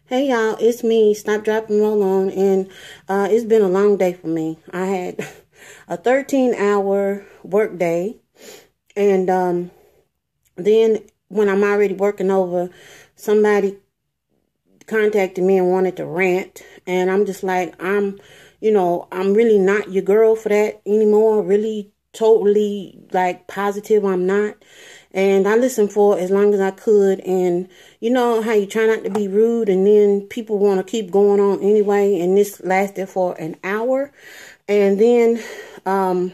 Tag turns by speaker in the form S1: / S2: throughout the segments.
S1: Hey y'all, it's me, Stop, Drop, and Roll On, and it's been a long day for me. I had a 13-hour work day, and then when I'm already working over, somebody contacted me and wanted to rant, and I'm just like, I'm really not your girl for that anymore, really totally like positive I'm not. And I listened for as long as I could. And you know how you try not to be rude and then people want to keep going on anyway. And this lasted for an hour. And then I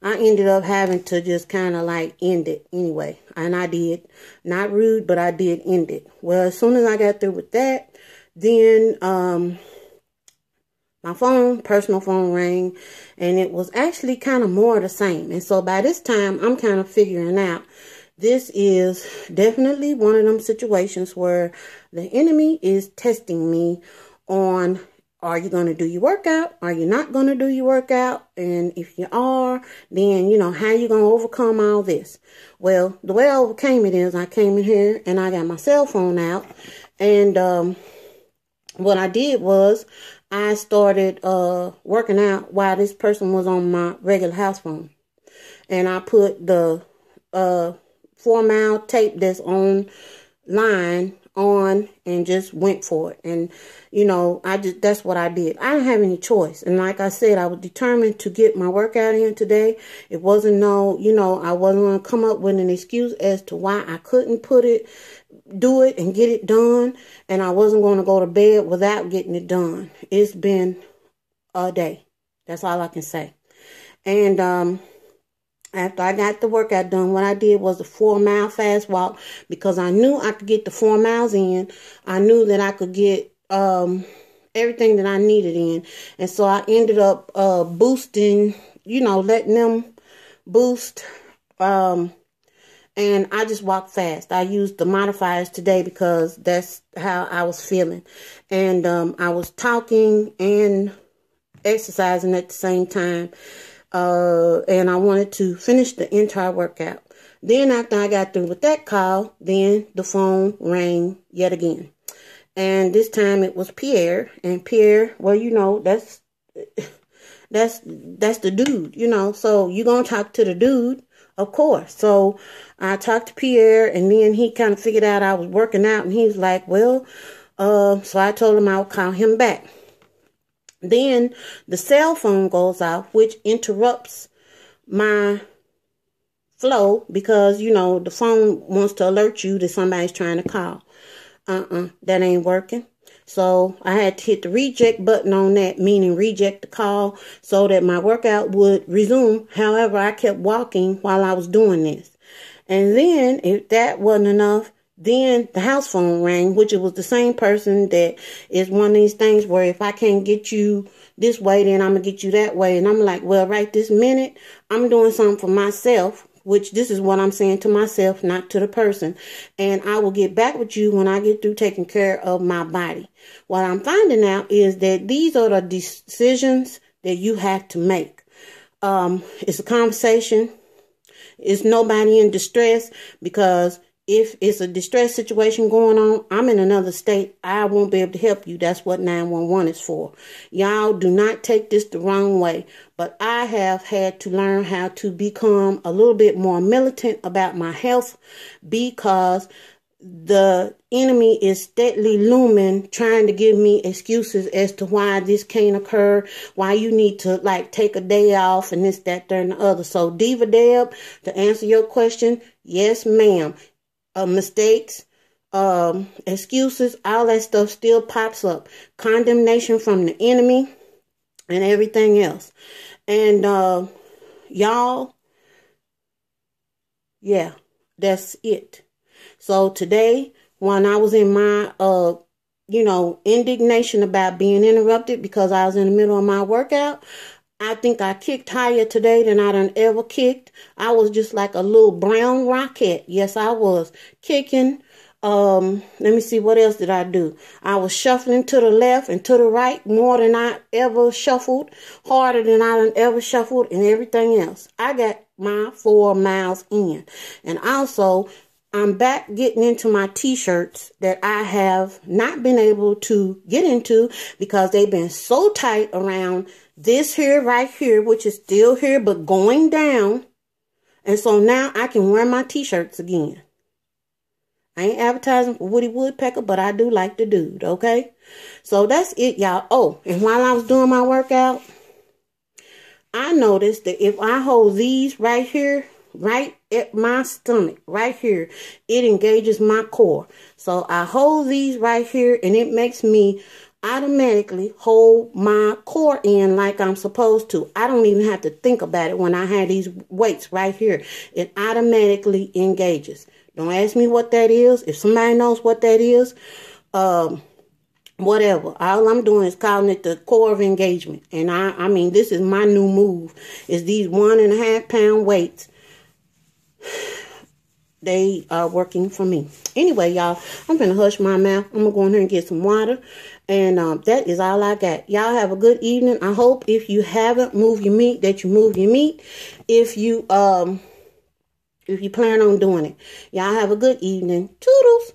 S1: ended up having to just kind of like end it anyway. And I did. Not rude, but I did end it. Well, as soon as I got through with that, then my personal phone rang, and it was actually kind of more of the same. And so by this time, I'm kind of figuring out this is definitely one of them situations where the enemy is testing me on, are you going to do your workout? Are you not going to do your workout? And if you are, then, how you going to overcome all this? Well, the way I overcame it is I came in here and I got my cell phone out, and what I did was I started working out while this person was on my regular house phone. And I put the 4-mile tape that's online on and just went for it. And, that's what I did. I didn't have any choice. And like I said, I was determined to get my workout in today. It wasn't I wasn't going to come up with an excuse as to why I couldn't do it and get it done, and I wasn't going to go to bed without getting it done. It's been a day. That's all I can say. And after I got the workout done, what I did was a 4-mile fast walk, because I knew I could get the 4 miles in. I knew that I could get everything that I needed in. And so I ended up boosting, letting them boost. And I just walked fast. I used the modifiers today because that's how I was feeling. And I was talking and exercising at the same time. And I wanted to finish the entire workout. Then after I got through with that call, then the phone rang yet again. And this time it was Pierre. And Pierre, well, that's the dude, So you're going to talk to the dude. Of course. So I talked to Pierre, and then he kind of figured out I was working out, and he was like, well, so I told him I would call him back. Then the cell phone goes off, which interrupts my flow because, the phone wants to alert you that somebody's trying to call. That ain't working. So I had to hit the reject button on that, meaning reject the call, so that my workout would resume. However, I kept walking while I was doing this. And then if that wasn't enough, then the house phone rang, which it was the same person that is one of these things where if I can't get you this way, then I'm going to get you that way. And I'm like, well, right this minute, I'm doing something for myself, which this is what I'm saying to myself, not to the person. And I will get back with you when I get through taking care of my body. What I'm finding out is that these are the decisions that you have to make. It's a conversation. It's nobody in distress, because if it's a distress situation going on, I'm in another state. I won't be able to help you. That's what 911 is for. Y'all do not take this the wrong way, but I have had to learn how to become a little bit more militant about my health, because the enemy is steadily looming, trying to give me excuses as to why this can't occur, why you need to take a day off and this, that, there, and the other. So Diva Deb, to answer your question, yes, ma'am. Mistakes, excuses, all that stuff still pops up. Condemnation from the enemy and everything else. And y'all, yeah, that's it. So today, when I was in my indignation about being interrupted because I was in the middle of my workout, I think I kicked higher today than I done ever kicked. I was just like a little brown rocket. Yes, I was kicking. Let me see, what else did I do? I was shuffling to the left and to the right more than I ever shuffled, harder than I done ever shuffled, and everything else. I got my 4 miles in. And also, I'm back getting into my t-shirts that I have not been able to get into because they've been so tight around this here right here, which is still here but going down. And so now I can wear my t-shirts again. I ain't advertising for Woody Woodpecker, but I do like the dude, okay? So that's it, y'all. Oh, and while I was doing my workout, I noticed that if I hold these right here, right at my stomach, right here, it engages my core. So I hold these right here, and it makes me automatically hold my core in like I'm supposed to. I don't even have to think about it when I have these weights right here. It automatically engages. Don't ask me what that is. If somebody knows what that is, whatever. All I'm doing is calling it the core of engagement. And I mean, this is my new move. Is these 1.5 pound weights. They are working for me. Anyway, y'all, I'm going to hush my mouth. I'm going to go in here and get some water. And that is all I got. Y'all have a good evening. I hope if you haven't moved your meat, that you move your meat. If you plan on doing it. Y'all have a good evening. Toodles.